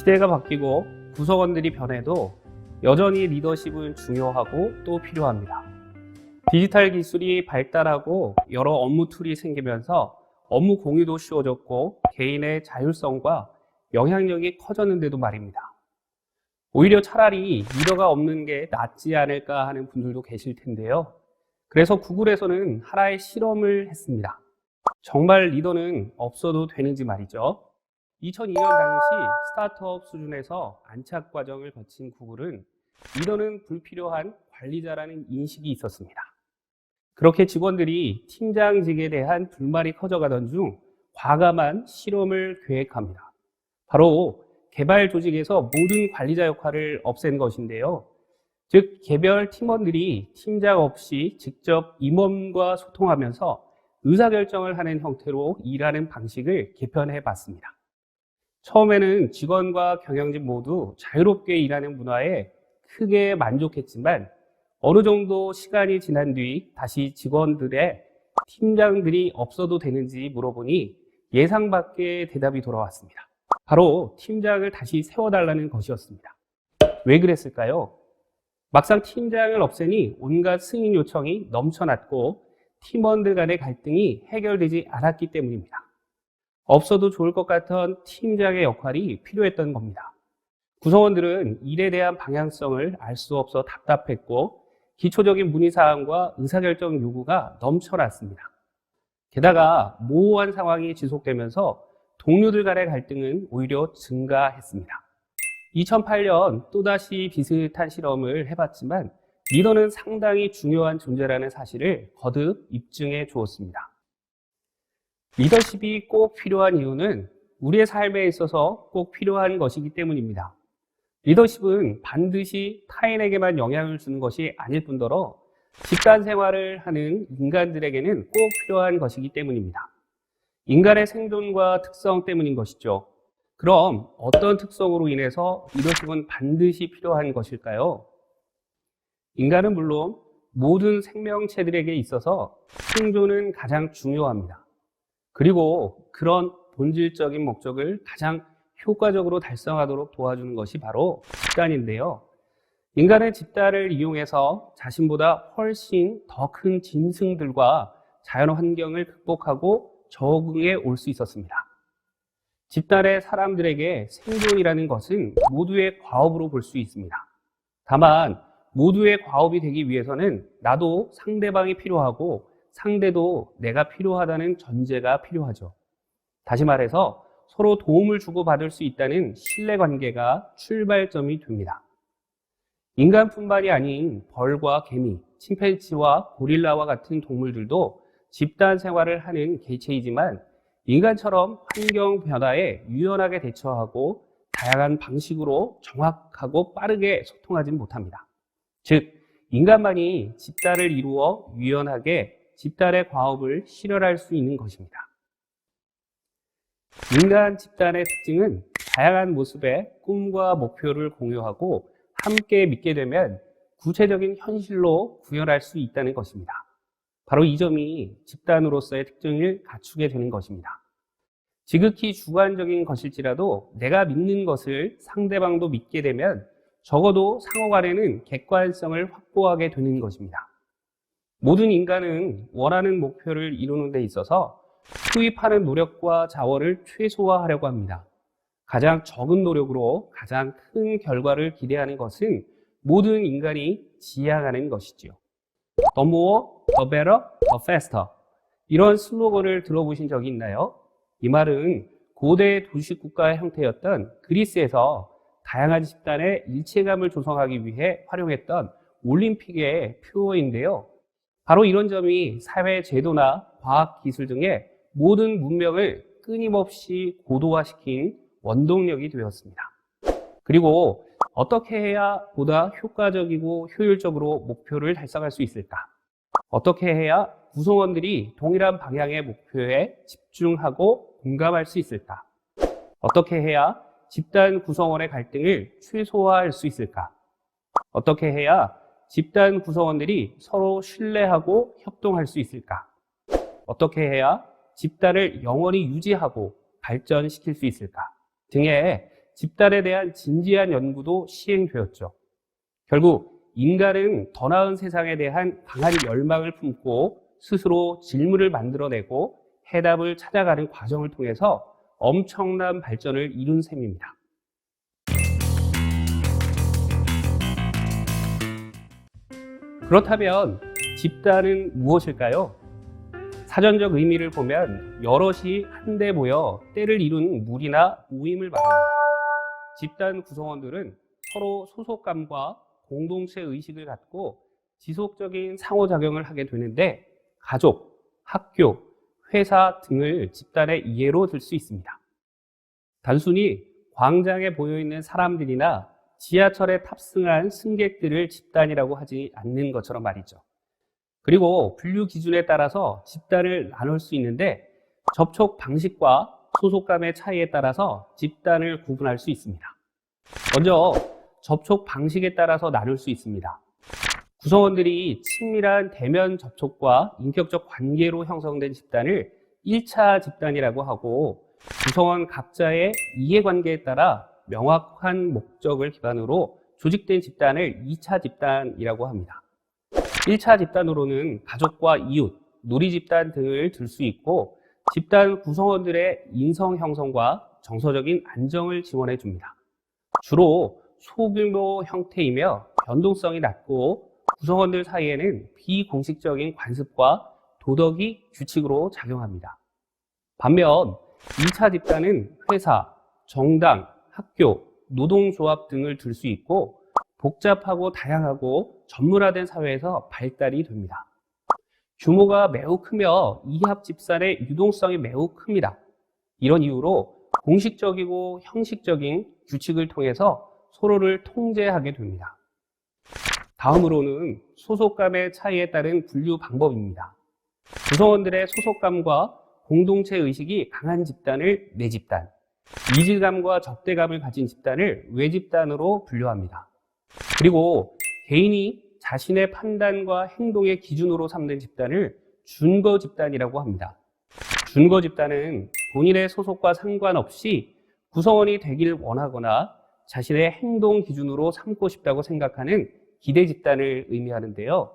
시대가 바뀌고 구성원들이 변해도 여전히 리더십은 중요하고 또 필요합니다. 디지털 기술이 발달하고 여러 업무 툴이 생기면서 업무 공유도 쉬워졌고 개인의 자율성과 영향력이 커졌는데도 말입니다. 오히려 차라리 리더가 없는 게 낫지 않을까 하는 분들도 계실 텐데요. 그래서 구글에서는 하나의 실험을 했습니다. 정말 리더는 없어도 되는지 말이죠. 2002년 당시 스타트업 수준에서 안착 과정을 거친 구글은 리더는 불필요한 관리자라는 인식이 있었습니다. 그렇게 직원들이 팀장직에 대한 불만이 커져가던 중 과감한 실험을 계획합니다. 바로 개발 조직에서 모든 관리자 역할을 없앤 것인데요. 즉 개별 팀원들이 팀장 없이 직접 임원과 소통하면서 의사결정을 하는 형태로 일하는 방식을 개편해 봤습니다. 처음에는 직원과 경영진 모두 자유롭게 일하는 문화에 크게 만족했지만 어느 정도 시간이 지난 뒤 다시 직원들의 팀장들이 없어도 되는지 물어보니 예상 밖의 대답이 돌아왔습니다. 바로 팀장을 다시 세워달라는 것이었습니다. 왜 그랬을까요? 막상 팀장을 없애니 온갖 승인 요청이 넘쳐났고 팀원들 간의 갈등이 해결되지 않았기 때문입니다. 없어도 좋을 것 같은 팀장의 역할이 필요했던 겁니다. 구성원들은 일에 대한 방향성을 알 수 없어 답답했고 기초적인 문의사항과 의사결정 요구가 넘쳐났습니다. 게다가 모호한 상황이 지속되면서 동료들 간의 갈등은 오히려 증가했습니다. 2008년 또다시 비슷한 실험을 해봤지만 리더는 상당히 중요한 존재라는 사실을 거듭 입증해 주었습니다. 리더십이 꼭 필요한 이유는 우리의 삶에 있어서 꼭 필요한 것이기 때문입니다. 리더십은 반드시 타인에게만 영향을 주는 것이 아닐 뿐더러 집단 생활을 하는 인간들에게는 꼭 필요한 것이기 때문입니다. 인간의 생존과 특성 때문인 것이죠. 그럼 어떤 특성으로 인해서 리더십은 반드시 필요한 것일까요? 인간은 물론 모든 생명체들에게 있어서 생존은 가장 중요합니다. 그리고 그런 본질적인 목적을 가장 효과적으로 달성하도록 도와주는 것이 바로 집단인데요. 인간은 집단을 이용해서 자신보다 훨씬 더 큰 짐승들과 자연 환경을 극복하고 적응해 올 수 있었습니다. 집단의 사람들에게 생존이라는 것은 모두의 과업으로 볼 수 있습니다. 다만 모두의 과업이 되기 위해서는 나도 상대방이 필요하고 상대도 내가 필요하다는 전제가 필요하죠. 다시 말해서 서로 도움을 주고받을 수 있다는 신뢰관계가 출발점이 됩니다. 인간뿐만이 아닌 벌과 개미, 침팬지와 고릴라와 같은 동물들도 집단 생활을 하는 개체이지만 인간처럼 환경 변화에 유연하게 대처하고 다양한 방식으로 정확하고 빠르게 소통하지는 못합니다. 즉, 인간만이 집단을 이루어 유연하게 집단의 과업을 실현할 수 있는 것입니다. 인간 집단의 특징은 다양한 모습의 꿈과 목표를 공유하고 함께 믿게 되면 구체적인 현실로 구현할 수 있다는 것입니다. 바로 이 점이 집단으로서의 특징을 갖추게 되는 것입니다. 지극히 주관적인 것일지라도 내가 믿는 것을 상대방도 믿게 되면 적어도 상호 간에는 객관성을 확보하게 되는 것입니다. 모든 인간은 원하는 목표를 이루는 데 있어서 투입하는 노력과 자원을 최소화하려고 합니다. 가장 적은 노력으로 가장 큰 결과를 기대하는 것은 모든 인간이 지향하는 것이지요. The more, the better, the faster. 이런 슬로건을 들어보신 적이 있나요? 이 말은 고대 도시국가의 형태였던 그리스에서 다양한 집단의 일체감을 조성하기 위해 활용했던 올림픽의 표어인데요. 바로 이런 점이 사회 제도나 과학 기술 등의 모든 문명을 끊임없이 고도화시킨 원동력이 되었습니다. 그리고 어떻게 해야 보다 효과적이고 효율적으로 목표를 달성할 수 있을까? 어떻게 해야 구성원들이 동일한 방향의 목표에 집중하고 공감할 수 있을까? 어떻게 해야 집단 구성원의 갈등을 최소화할 수 있을까? 어떻게 해야 집단 구성원들이 서로 신뢰하고 협동할 수 있을까? 어떻게 해야 집단을 영원히 유지하고 발전시킬 수 있을까? 등의 집단에 대한 진지한 연구도 시행되었죠. 결국 인간은 더 나은 세상에 대한 강한 열망을 품고 스스로 질문을 만들어내고 해답을 찾아가는 과정을 통해서 엄청난 발전을 이룬 셈입니다. 그렇다면 집단은 무엇일까요? 사전적 의미를 보면 여럿이 한데 모여 때를 이룬 무리나 모임을 말합니다. 집단 구성원들은 서로 소속감과 공동체 의식을 갖고 지속적인 상호작용을 하게 되는데 가족, 학교, 회사 등을 집단의 이해로 들 수 있습니다. 단순히 광장에 모여있는 사람들이나 지하철에 탑승한 승객들을 집단이라고 하지 않는 것처럼 말이죠. 그리고 분류 기준에 따라서 집단을 나눌 수 있는데 접촉 방식과 소속감의 차이에 따라서 집단을 구분할 수 있습니다. 먼저 접촉 방식에 따라서 나눌 수 있습니다. 구성원들이 친밀한 대면 접촉과 인격적 관계로 형성된 집단을 1차 집단이라고 하고 구성원 각자의 이해관계에 따라 명확한 목적을 기반으로 조직된 집단을 2차 집단이라고 합니다. 1차 집단으로는 가족과 이웃, 누리집단 등을 들 수 있고 집단 구성원들의 인성 형성과 정서적인 안정을 지원해 줍니다. 주로 소규모 형태이며 변동성이 낮고 구성원들 사이에는 비공식적인 관습과 도덕이 규칙으로 작용합니다. 반면 2차 집단은 회사, 정당, 학교, 노동조합 등을 들 수 있고 복잡하고 다양하고 전문화된 사회에서 발달이 됩니다. 규모가 매우 크며 이합 집단의 유동성이 매우 큽니다. 이런 이유로 공식적이고 형식적인 규칙을 통해서 서로를 통제하게 됩니다. 다음으로는 소속감의 차이에 따른 분류 방법입니다. 구성원들의 소속감과 공동체 의식이 강한 집단을 내집단, 이질감과 적대감을 가진 집단을 외집단으로 분류합니다. 그리고 개인이 자신의 판단과 행동의 기준으로 삼는 집단을 준거 집단이라고 합니다. 준거 집단은 본인의 소속과 상관없이 구성원이 되길 원하거나 자신의 행동 기준으로 삼고 싶다고 생각하는 기대 집단을 의미하는데요.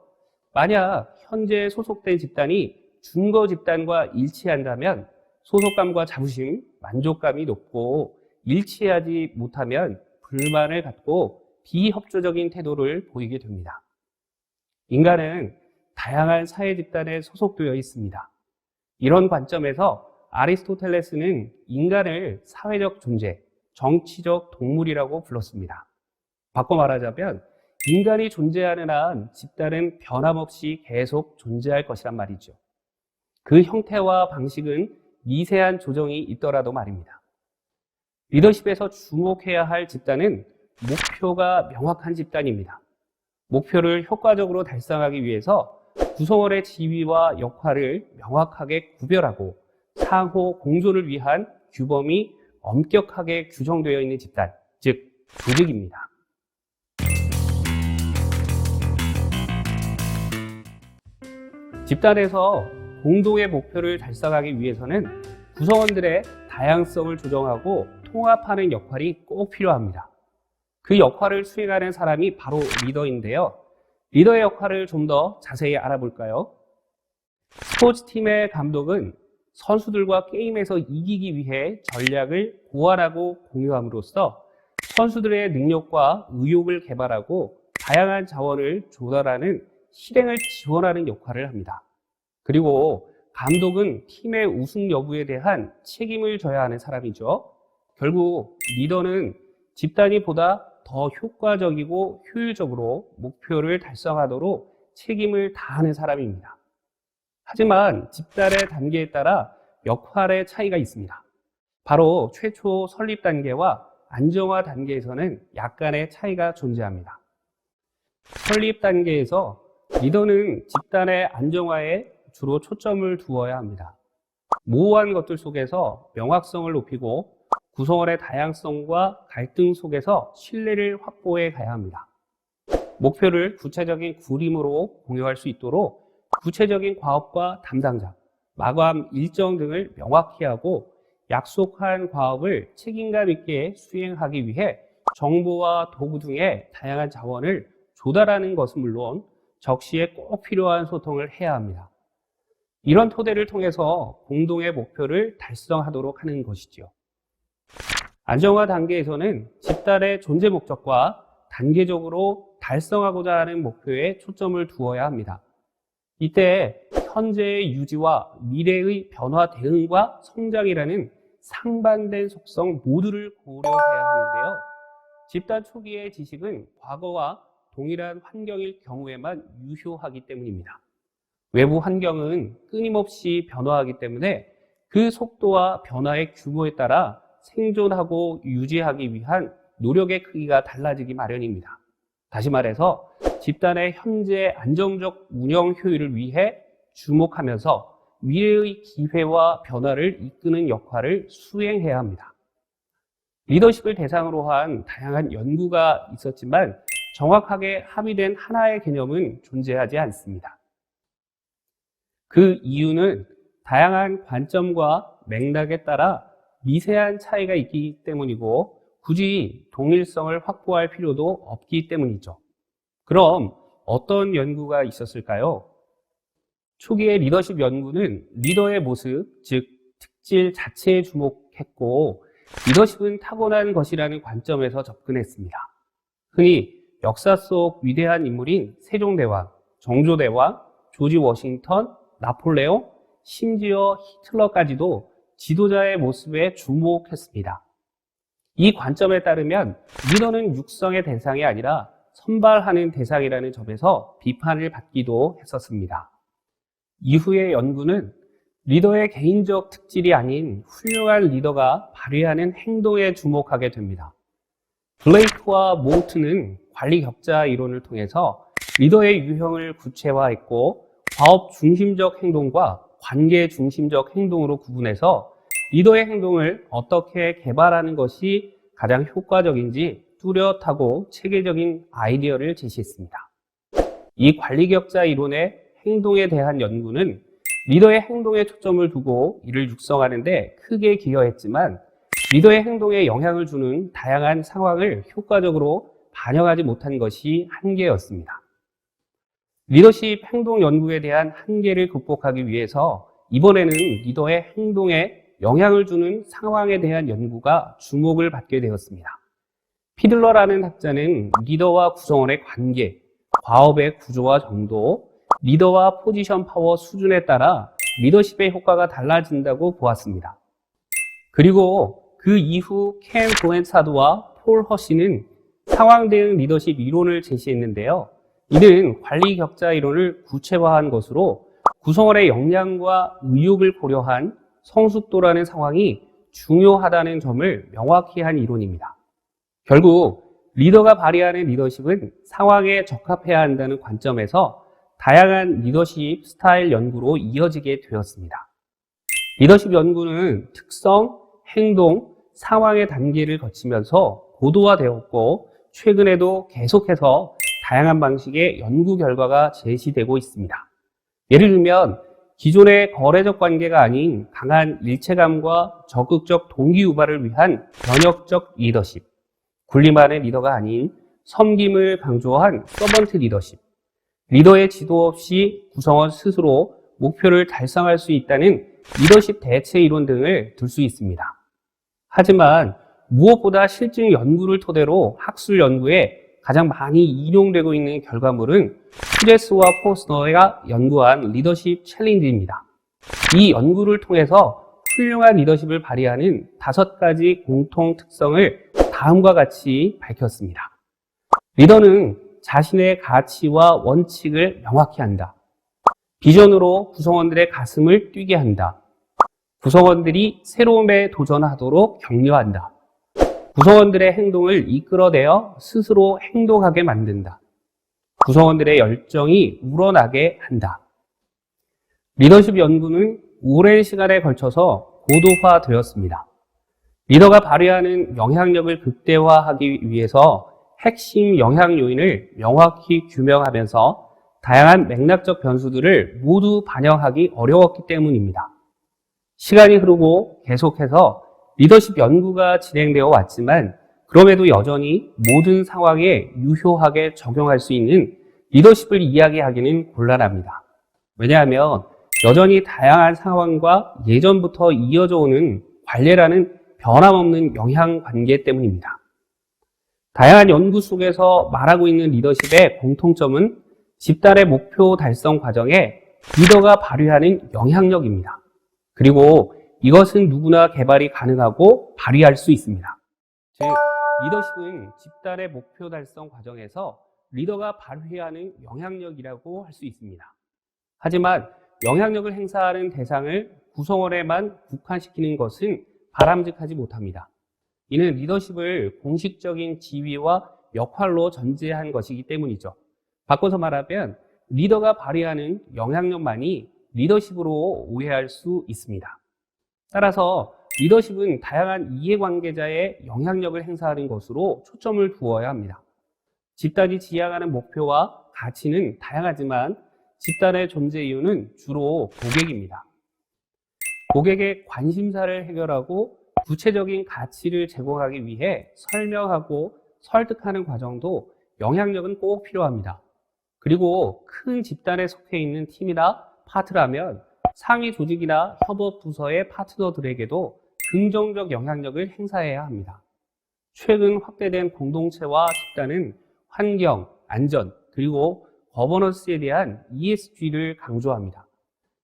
만약 현재 소속된 집단이 준거 집단과 일치한다면 소속감과 자부심, 만족감이 높고 일치하지 못하면 불만을 갖고 비협조적인 태도를 보이게 됩니다. 인간은 다양한 사회 집단에 소속되어 있습니다. 이런 관점에서 아리스토텔레스는 인간을 사회적 존재, 정치적 동물이라고 불렀습니다. 바꿔 말하자면 인간이 존재하는 한 집단은 변함없이 계속 존재할 것이란 말이죠. 그 형태와 방식은 미세한 조정이 있더라도 말입니다. 리더십에서 주목해야 할 집단은 목표가 명확한 집단입니다. 목표를 효과적으로 달성하기 위해서 구성원의 지위와 역할을 명확하게 구별하고 상호 공존을 위한 규범이 엄격하게 규정되어 있는 집단, 즉 조직입니다. 집단에서 공동의 목표를 달성하기 위해서는 구성원들의 다양성을 조정하고 통합하는 역할이 꼭 필요합니다. 그 역할을 수행하는 사람이 바로 리더인데요. 리더의 역할을 좀 더 자세히 알아볼까요? 스포츠팀의 감독은 선수들과 게임에서 이기기 위해 전략을 고안하고 공유함으로써 선수들의 능력과 의욕을 개발하고 다양한 자원을 조달하는 실행을 지원하는 역할을 합니다. 그리고 감독은 팀의 우승 여부에 대한 책임을 져야 하는 사람이죠. 결국 리더는 집단이 보다 더 효과적이고 효율적으로 목표를 달성하도록 책임을 다하는 사람입니다. 하지만 집단의 단계에 따라 역할의 차이가 있습니다. 바로 최초 설립 단계와 안정화 단계에서는 약간의 차이가 존재합니다. 설립 단계에서 리더는 집단의 안정화에 주로 초점을 두어야 합니다. 모호한 것들 속에서 명확성을 높이고 구성원의 다양성과 갈등 속에서 신뢰를 확보해 가야 합니다. 목표를 구체적인 그림으로 공유할 수 있도록 구체적인 과업과 담당자, 마감 일정 등을 명확히 하고 약속한 과업을 책임감 있게 수행하기 위해 정보와 도구 등의 다양한 자원을 조달하는 것은 물론 적시에 꼭 필요한 소통을 해야 합니다. 이런 토대를 통해서 공동의 목표를 달성하도록 하는 것이죠. 안정화 단계에서는 집단의 존재 목적과 단계적으로 달성하고자 하는 목표에 초점을 두어야 합니다. 이때 현재의 유지와 미래의 변화 대응과 성장이라는 상반된 속성 모두를 고려해야 하는데요. 집단 초기의 지식은 과거와 동일한 환경일 경우에만 유효하기 때문입니다. 외부 환경은 끊임없이 변화하기 때문에 그 속도와 변화의 규모에 따라 생존하고 유지하기 위한 노력의 크기가 달라지기 마련입니다. 다시 말해서 집단의 현재 안정적 운영 효율을 위해 주목하면서 미래의 기회와 변화를 이끄는 역할을 수행해야 합니다. 리더십을 대상으로 한 다양한 연구가 있었지만 정확하게 합의된 하나의 개념은 존재하지 않습니다. 그 이유는 다양한 관점과 맥락에 따라 미세한 차이가 있기 때문이고 굳이 동일성을 확보할 필요도 없기 때문이죠. 그럼 어떤 연구가 있었을까요? 초기의 리더십 연구는 리더의 모습, 즉 특질 자체에 주목했고 리더십은 타고난 것이라는 관점에서 접근했습니다. 흔히 역사 속 위대한 인물인 세종대왕, 정조대왕, 조지 워싱턴, 나폴레옹, 심지어 히틀러까지도 지도자의 모습에 주목했습니다. 이 관점에 따르면 리더는 육성의 대상이 아니라 선발하는 대상이라는 점에서 비판을 받기도 했었습니다. 이후의 연구는 리더의 개인적 특질이 아닌 훌륭한 리더가 발휘하는 행동에 주목하게 됩니다. 블레이크와 모트는 관리 격자 이론을 통해서 리더의 유형을 구체화했고 과업 중심적 행동과 관계 중심적 행동으로 구분해서 리더의 행동을 어떻게 개발하는 것이 가장 효과적인지 뚜렷하고 체계적인 아이디어를 제시했습니다. 이 관리 격자 이론의 행동에 대한 연구는 리더의 행동에 초점을 두고 이를 육성하는 데 크게 기여했지만 리더의 행동에 영향을 주는 다양한 상황을 효과적으로 반영하지 못한 것이 한계였습니다. 리더십 행동 연구에 대한 한계를 극복하기 위해서 이번에는 리더의 행동에 영향을 주는 상황에 대한 연구가 주목을 받게 되었습니다. 피들러라는 학자는 리더와 구성원의 관계, 과업의 구조와 정도, 리더와 포지션 파워 수준에 따라 리더십의 효과가 달라진다고 보았습니다. 그리고 그 이후 켄 브랜사드와 폴 허시는 상황 대응 리더십 이론을 제시했는데요. 이는 관리 격자 이론을 구체화한 것으로 구성원의 역량과 의욕을 고려한 성숙도라는 상황이 중요하다는 점을 명확히 한 이론입니다. 결국 리더가 발휘하는 리더십은 상황에 적합해야 한다는 관점에서 다양한 리더십 스타일 연구로 이어지게 되었습니다. 리더십 연구는 특성, 행동, 상황의 단계를 거치면서 고도화되었고 최근에도 계속해서 다양한 방식의 연구 결과가 제시되고 있습니다. 예를 들면 기존의 거래적 관계가 아닌 강한 일체감과 적극적 동기유발을 위한 변혁적 리더십, 군림하는 리더가 아닌 섬김을 강조한 서번트 리더십, 리더의 지도 없이 구성원 스스로 목표를 달성할 수 있다는 리더십 대체 이론 등을 들 수 있습니다. 하지만 무엇보다 실증 연구를 토대로 학술 연구에 가장 많이 인용되고 있는 결과물은 프레스와 포스너가 연구한 리더십 챌린지입니다. 이 연구를 통해서 훌륭한 리더십을 발휘하는 5가지 공통 특성을 다음과 같이 밝혔습니다. 리더는 자신의 가치와 원칙을 명확히 한다. 비전으로 구성원들의 가슴을 뛰게 한다. 구성원들이 새로움에 도전하도록 격려한다. 구성원들의 행동을 이끌어내어 스스로 행동하게 만든다. 구성원들의 열정이 우러나게 한다. 리더십 연구는 오랜 시간에 걸쳐서 고도화되었습니다. 리더가 발휘하는 영향력을 극대화하기 위해서 핵심 영향 요인을 명확히 규명하면서 다양한 맥락적 변수들을 모두 반영하기 어려웠기 때문입니다. 시간이 흐르고 계속해서 리더십 연구가 진행되어 왔지만 그럼에도 여전히 모든 상황에 유효하게 적용할 수 있는 리더십을 이야기하기는 곤란합니다. 왜냐하면 여전히 다양한 상황과 예전부터 이어져 오는 관례라는 변함없는 영향 관계 때문입니다. 다양한 연구 속에서 말하고 있는 리더십의 공통점은 집단의 목표 달성 과정에 리더가 발휘하는 영향력입니다. 그리고 이것은 누구나 개발이 가능하고 발휘할 수 있습니다. 즉, 리더십은 집단의 목표 달성 과정에서 리더가 발휘하는 영향력이라고 할 수 있습니다. 하지만 영향력을 행사하는 대상을 구성원에만 국한시키는 것은 바람직하지 못합니다. 이는 리더십을 공식적인 지위와 역할로 전제한 것이기 때문이죠. 바꿔서 말하면 리더가 발휘하는 영향력만이 리더십으로 오해할 수 있습니다. 따라서 리더십은 다양한 이해관계자의 영향력을 행사하는 것으로 초점을 두어야 합니다. 집단이 지향하는 목표와 가치는 다양하지만 집단의 존재 이유는 주로 고객입니다. 고객의 관심사를 해결하고 구체적인 가치를 제공하기 위해 설명하고 설득하는 과정도 영향력은 꼭 필요합니다. 그리고 큰 집단에 속해 있는 팀이나 파트라면 상위 조직이나 협업 부서의 파트너들에게도 긍정적 영향력을 행사해야 합니다. 최근 확대된 공동체와 집단은 환경, 안전, 그리고 거버넌스에 대한 ESG를 강조합니다.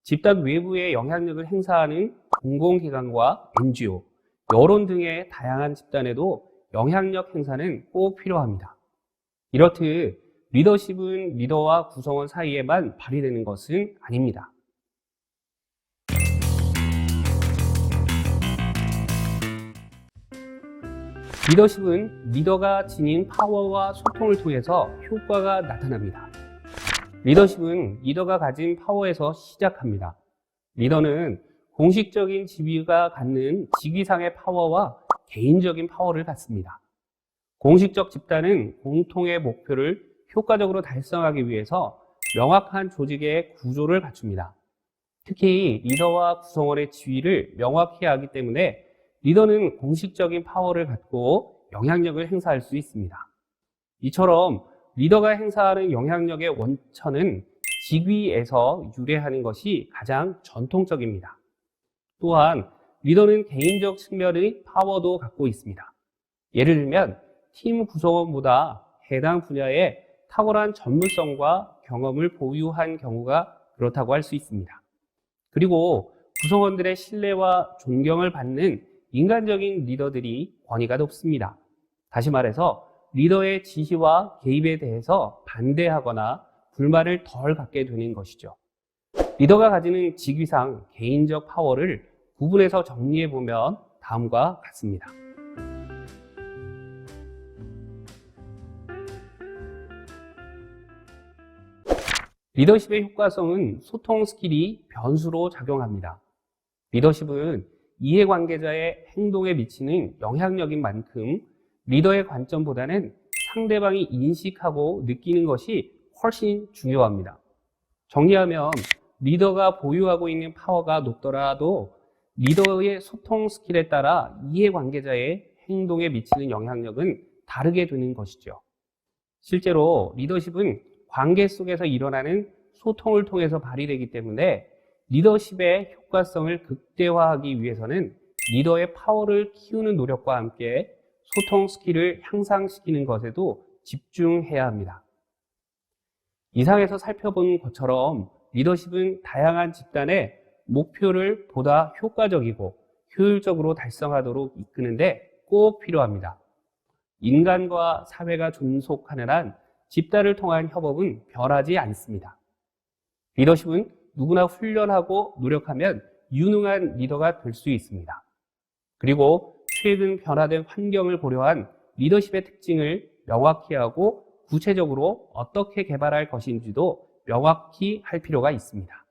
집단 외부의 영향력을 행사하는 공공기관과 NGO, 여론 등의 다양한 집단에도 영향력 행사는 꼭 필요합니다. 이렇듯 리더십은 리더와 구성원 사이에만 발휘되는 것은 아닙니다. 리더십은 리더가 지닌 파워와 소통을 통해서 효과가 나타납니다. 리더십은 리더가 가진 파워에서 시작합니다. 리더는 공식적인 지위가 갖는 직위상의 파워와 개인적인 파워를 갖습니다. 공식적 집단은 공통의 목표를 효과적으로 달성하기 위해서 명확한 조직의 구조를 갖춥니다. 특히 리더와 구성원의 지위를 명확히 하기 때문에 리더는 공식적인 파워를 갖고 영향력을 행사할 수 있습니다. 이처럼 리더가 행사하는 영향력의 원천은 직위에서 유래하는 것이 가장 전통적입니다. 또한 리더는 개인적 측면의 파워도 갖고 있습니다. 예를 들면 팀 구성원보다 해당 분야에 탁월한 전문성과 경험을 보유한 경우가 그렇다고 할 수 있습니다. 그리고 구성원들의 신뢰와 존경을 받는 인간적인 리더들이 권위가 높습니다. 다시 말해서 리더의 지시와 개입에 대해서 반대하거나 불만을 덜 갖게 되는 것이죠. 리더가 가지는 직위상 개인적 파워를 구분해서 정리해보면 다음과 같습니다. 리더십의 효과성은 소통 스킬이 변수로 작용합니다. 리더십은 이해관계자의 행동에 미치는 영향력인 만큼 리더의 관점보다는 상대방이 인식하고 느끼는 것이 훨씬 중요합니다. 정리하면 리더가 보유하고 있는 파워가 높더라도 리더의 소통 스킬에 따라 이해관계자의 행동에 미치는 영향력은 다르게 되는 것이죠. 실제로 리더십은 관계 속에서 일어나는 소통을 통해서 발휘되기 때문에 리더십의 효과성을 극대화하기 위해서는 리더의 파워를 키우는 노력과 함께 소통 스킬을 향상시키는 것에도 집중해야 합니다. 이상에서 살펴본 것처럼 리더십은 다양한 집단의 목표를 보다 효과적이고 효율적으로 달성하도록 이끄는데 꼭 필요합니다. 인간과 사회가 존속하는 한 집단을 통한 협업은 변하지 않습니다. 리더십은 누구나 훈련하고 노력하면 유능한 리더가 될 수 있습니다. 그리고 최근 변화된 환경을 고려한 리더십의 특징을 명확히 하고 구체적으로 어떻게 개발할 것인지도 명확히 할 필요가 있습니다.